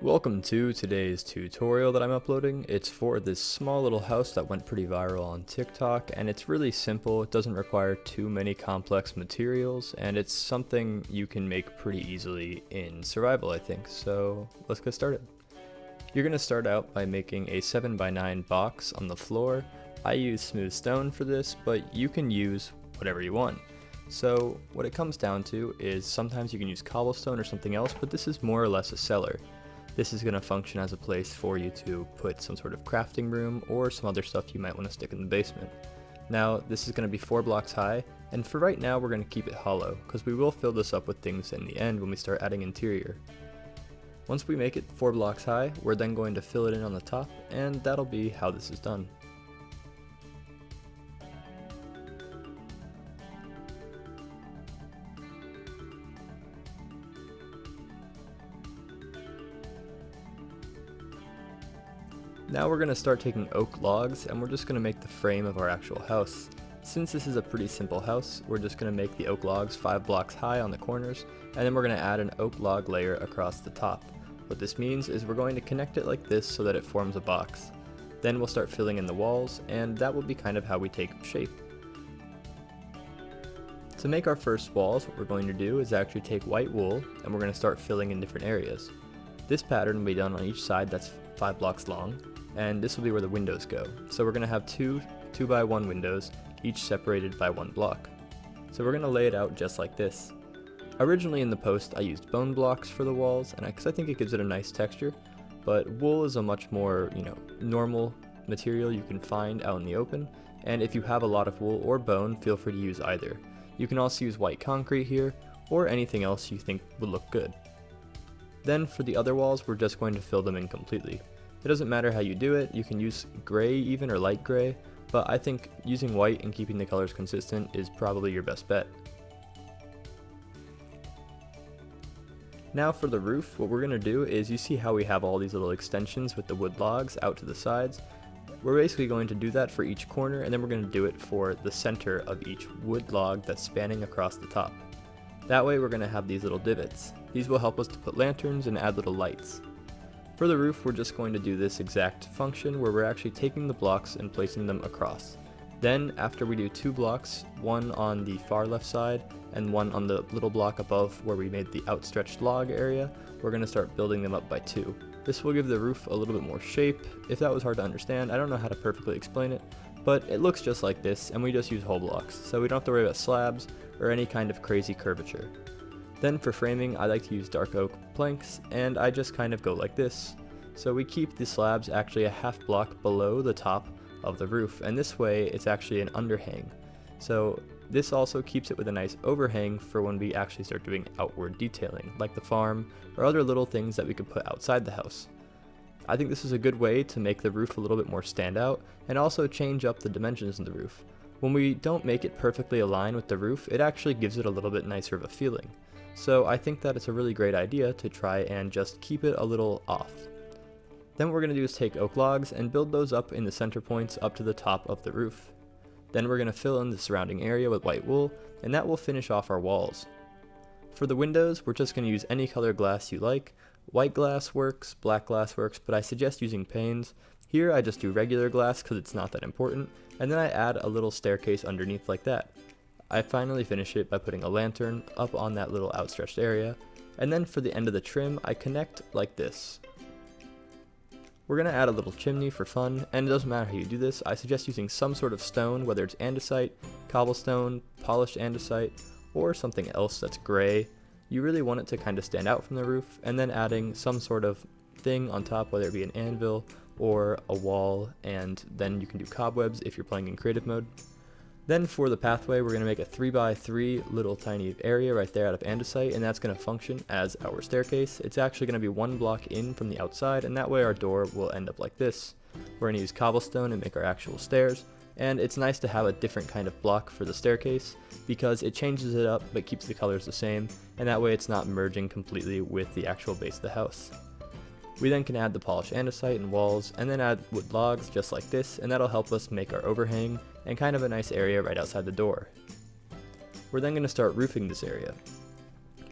Welcome to today's tutorial that I'm uploading. It's for this small little house that went pretty viral on TikTok, and it's really simple. It doesn't require too many complex materials, and it's something you can make pretty easily in survival, I think. So let's get started. You're going to start out by making a 7x9 box on the floor. I use smooth stone for this, but you can use whatever you want. So what it comes down to is sometimes you can use cobblestone or something else, but this is more or less a cellar. This is going to function as a place for you to put some sort of crafting room or some other stuff you might want to stick in the basement. Now, this is going to be 4 blocks high, and for right now we're going to keep it hollow, because we will fill this up with things in the end when we start adding interior. Once we make it 4 blocks high, we're then going to fill it in on the top, and that'll be how this is done. Now we're going to start taking oak logs, and we're just going to make the frame of our actual house. Since this is a pretty simple house, we're just going to make the oak logs 5 blocks high on the corners, and then we're going to add an oak log layer across the top. What this means is we're going to connect it like this so that it forms a box. Then we'll start filling in the walls, and that will be kind of how we take shape. To make our first walls, what we're going to do is actually take white wool, and we're going to start filling in different areas. This pattern will be done on each side that's 5 blocks long, and this will be where the windows go. So we're going to have two 2x1 windows, each separated by 1 block. So we're going to lay it out just like this. Originally in the post I used bone blocks for the walls, and because I think it gives it a nice texture, but wool is a much more, normal material you can find out in the open, and if you have a lot of wool or bone, feel free to use either. You can also use white concrete here, or anything else you think would look good. Then for the other walls, we're just going to fill them in completely. It doesn't matter how you do it, you can use gray even or light gray, but I think using white and keeping the colors consistent is probably your best bet. Now for the roof, what we're going to do is, you see how we have all these little extensions with the wood logs out to the sides? We're basically going to do that for each corner, and then we're going to do it for the center of each wood log that's spanning across the top. That way we're going to have these little divots. These will help us to put lanterns and add little lights. For the roof, we're just going to do this exact function where we're actually taking the blocks and placing them across. Then, after we do 2 blocks, one on the far left side and one on the little block above where we made the outstretched log area, we're going to start building them up by 2. This will give the roof a little bit more shape. If that was hard to understand, I don't know how to perfectly explain it, but it looks just like this, and we just use whole blocks, so we don't have to worry about slabs or any kind of crazy curvature. Then for framing, I like to use dark oak planks, and I just kind of go like this. So we keep the slabs actually a half block below the top of the roof, and this way it's actually an underhang. So this also keeps it with a nice overhang for when we actually start doing outward detailing, like the farm or other little things that we could put outside the house. I think this is a good way to make the roof a little bit more stand out, and also change up the dimensions of the roof. When we don't make it perfectly aligned with the roof, it actually gives it a little bit nicer of a feeling. So I think that it's a really great idea to try and just keep it a little off. Then what we're going to do is take oak logs and build those up in the center points up to the top of the roof. Then we're going to fill in the surrounding area with white wool, and that will finish off our walls. For the windows, we're just going to use any color glass you like. White glass works, black glass works, but I suggest using panes. Here I just do regular glass because it's not that important, and then I add a little staircase underneath like that. I finally finish it by putting a lantern up on that little outstretched area, and then for the end of the trim, I connect like this. We're going to add a little chimney for fun, and it doesn't matter how you do this. I suggest using some sort of stone, whether it's andesite, cobblestone, polished andesite, or something else that's gray. You really want it to kind of stand out from the roof, and then adding some sort of thing on top, whether it be an anvil or a wall, and then you can do cobwebs if you're playing in creative mode. Then for the pathway, we're going to make a 3x3 little tiny area right there out of andesite, and that's going to function as our staircase. It's actually going to be 1 block in from the outside, and that way our door will end up like this. We're going to use cobblestone and make our actual stairs, and it's nice to have a different kind of block for the staircase because it changes it up but keeps the colors the same, and that way it's not merging completely with the actual base of the house. We then can add the polished andesite and walls, and then add wood logs just like this, and that'll help us make our overhang and kind of a nice area right outside the door. We're then going to start roofing this area.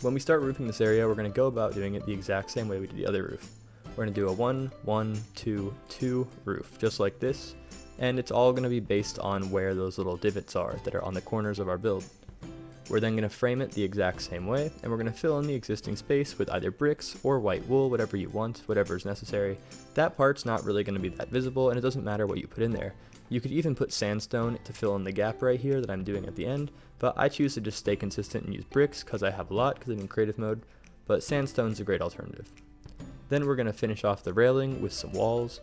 When we start roofing this area, we're going to go about doing it the exact same way we did the other roof. We're going to do a 1, 1, 2, 2 roof, just like this, and it's all going to be based on where those little divots are that are on the corners of our build. We're then going to frame it the exact same way, and we're going to fill in the existing space with either bricks or white wool, whatever you want, whatever is necessary. That part's not really going to be that visible, and it doesn't matter what you put in there. You could even put sandstone to fill in the gap right here that I'm doing at the end, but I choose to just stay consistent and use bricks because I have a lot because I'm in creative mode, but sandstone's a great alternative. Then we're going to finish off the railing with some walls,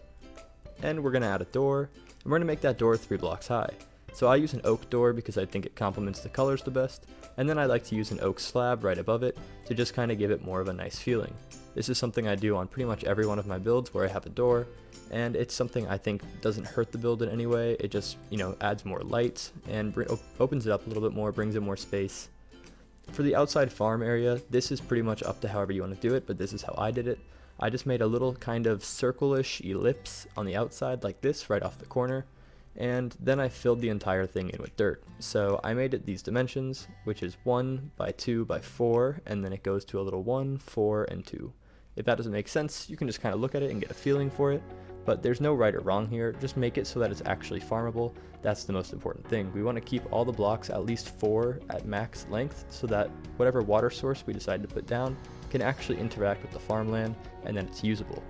and we're going to add a door, and we're going to make that door 3 blocks high. So I use an oak door because I think it complements the colors the best, and then I like to use an oak slab right above it to just kind of give it more of a nice feeling. This is something I do on pretty much every one of my builds where I have a door, and it's something I think doesn't hurt the build in any way. It just, adds more light and opens it up a little bit more, brings in more space. For the outside farm area, this is pretty much up to however you want to do it, but this is how I did it. I just made a little kind of circle-ish ellipse on the outside like this right off the corner, and then I filled the entire thing in with dirt. So I made it these dimensions, which is 1 by 2 by 4, and then it goes to a little 1, 4, and 2. If that doesn't make sense, you can just kind of look at it and get a feeling for it, but there's no right or wrong here. Just make it so that it's actually farmable. That's the most important thing. We want to keep all the blocks at least 4 at max length so that whatever water source we decide to put down can actually interact with the farmland, and then it's usable.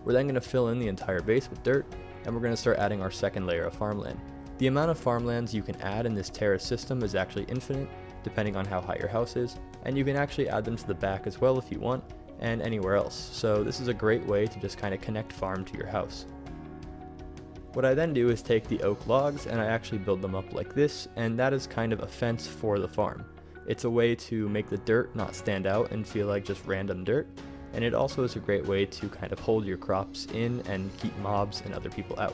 We're then going to fill in the entire base with dirt, and we're going to start adding our second layer of farmland. The amount of farmlands you can add in this terrace system is actually infinite, depending on how high your house is, and you can actually add them to the back as well if you want, and anywhere else. So this is a great way to just kind of connect farm to your house. What I then do is take the oak logs and I actually build them up like this, and that is kind of a fence for the farm. It's a way to make the dirt not stand out and feel like just random dirt, and it also is a great way to kind of hold your crops in and keep mobs and other people out.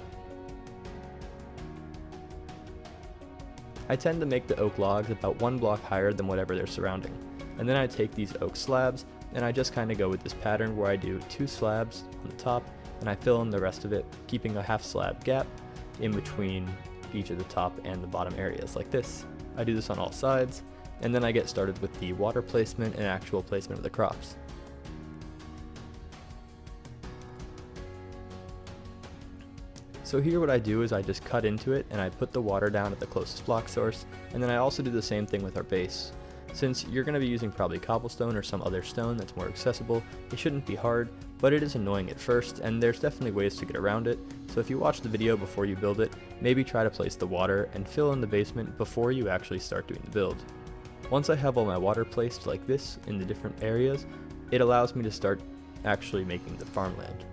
I tend to make the oak logs about 1 block higher than whatever they're surrounding, and then I take these oak slabs and I just kind of go with this pattern where I do 2 slabs on the top and I fill in the rest of it, keeping a half slab gap in between each of the top and the bottom areas like this. I do this on all sides, and then I get started with the water placement and actual placement of the crops. So here what I do is I just cut into it and I put the water down at the closest block source, and then I also do the same thing with our base. Since you're going to be using probably cobblestone or some other stone that's more accessible, it shouldn't be hard, but it is annoying at first, and there's definitely ways to get around it. So if you watch the video before you build it, maybe try to place the water and fill in the basement before you actually start doing the build. Once I have all my water placed like this in the different areas, it allows me to start actually making the farmland.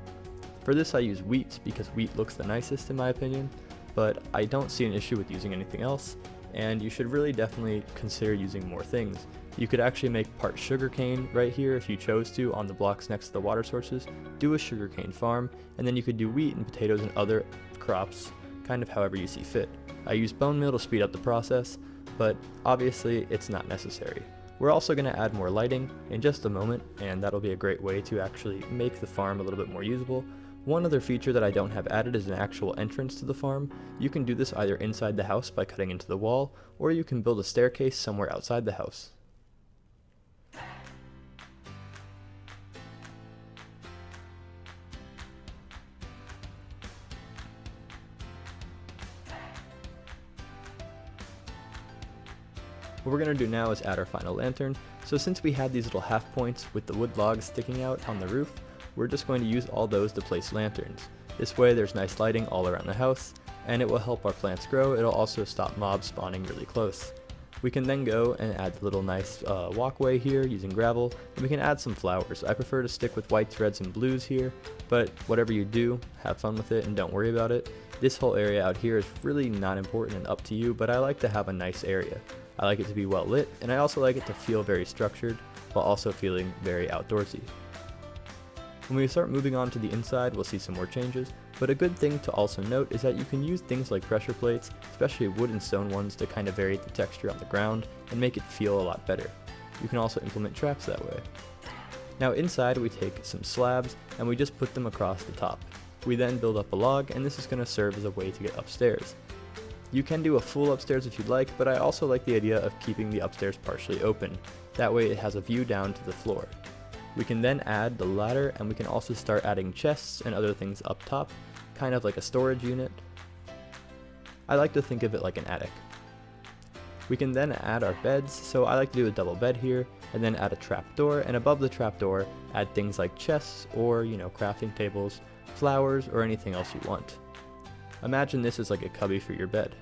For this I use wheat because wheat looks the nicest in my opinion, but I don't see an issue with using anything else, and you should really definitely consider using more things. You could actually make part sugarcane right here if you chose to on the blocks next to the water sources, do a sugarcane farm, and then you could do wheat and potatoes and other crops kind of however you see fit. I use bone meal to speed up the process, but obviously it's not necessary. We're also going to add more lighting in just a moment, and that'll be a great way to actually make the farm a little bit more usable. One other feature that I don't have added is an actual entrance to the farm. You can do this either inside the house by cutting into the wall, or you can build a staircase somewhere outside the house. What we're going to do now is add our final lantern. So since we had these little half points with the wood logs sticking out on the roof, we're just going to use all those to place lanterns. This way there's nice lighting all around the house, and it will help our plants grow. It'll also stop mobs spawning really close. We can then go and add a little nice walkway here using gravel, and we can add some flowers. I prefer to stick with whites, reds, and blues here, but whatever you do, have fun with it and don't worry about it. This whole area out here is really not important and up to you, but I like to have a nice area. I like it to be well lit, and I also like it to feel very structured while also feeling very outdoorsy. When we start moving on to the inside, we'll see some more changes, but a good thing to also note is that you can use things like pressure plates, especially wood and stone ones, to kind of vary the texture on the ground and make it feel a lot better. You can also implement traps that way. Now inside we take some slabs and we just put them across the top. We then build up a log, and this is going to serve as a way to get upstairs. You can do a full upstairs if you'd like, but I also like the idea of keeping the upstairs partially open. That way it has a view down to the floor. We can then add the ladder, and we can also start adding chests and other things up top, kind of like a storage unit. I like to think of it like an attic. We can then add our beds, so I like to do a double bed here, and then add a trapdoor, and above the trapdoor, add things like chests or, crafting tables, flowers, or anything else you want. Imagine this is like a cubby for your bed.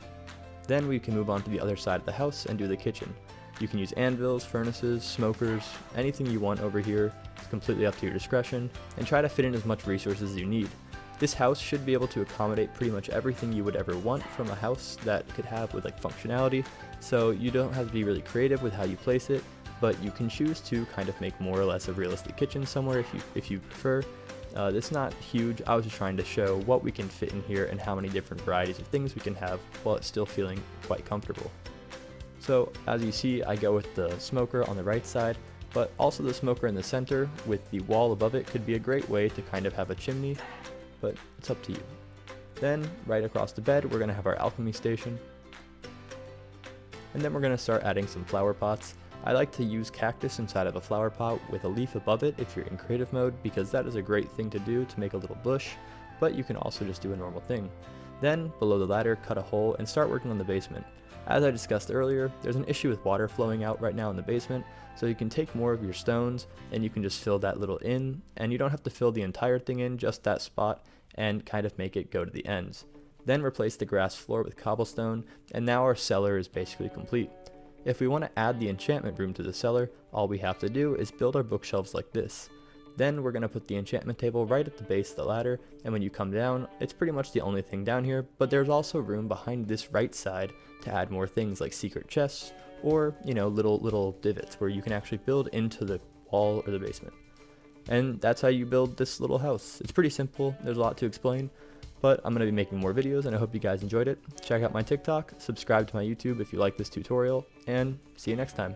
Then we can move on to the other side of the house and do the kitchen. You can use anvils, furnaces, smokers, anything you want over here. It's completely up to your discretion, and try to fit in as much resources as you need. This house should be able to accommodate pretty much everything you would ever want from a house that could have with functionality, so you don't have to be really creative with how you place it, but you can choose to kind of make more or less a realistic kitchen somewhere if you prefer. It's not huge. I was just trying to show what we can fit in here and how many different varieties of things we can have while it's still feeling quite comfortable. So as you see, I go with the smoker on the right side, but also the smoker in the center with the wall above it could be a great way to kind of have a chimney, but it's up to you. Then right across the bed, we're going to have our alchemy station, and then we're going to start adding some flower pots. I like to use cactus inside of a flower pot with a leaf above it if you're in creative mode, because that is a great thing to do to make a little bush, but you can also just do a normal thing. Then below the ladder, cut a hole and start working on the basement. As I discussed earlier, there's an issue with water flowing out right now in the basement, so you can take more of your stones and you can just fill that little in, and you don't have to fill the entire thing in, just that spot, and kind of make it go to the ends. Then replace the grass floor with cobblestone, and now our cellar is basically complete. If we want to add the enchantment room to the cellar, all we have to do is build our bookshelves like this. Then we're going to put the enchantment table right at the base of the ladder, and when you come down, it's pretty much the only thing down here, but there's also room behind this right side to add more things like secret chests, or, little divots where you can actually build into the wall or the basement. And that's how you build this little house. It's pretty simple, there's a lot to explain, but I'm going to be making more videos, and I hope you guys enjoyed it. Check out my TikTok, subscribe to my YouTube if you like this tutorial, and see you next time.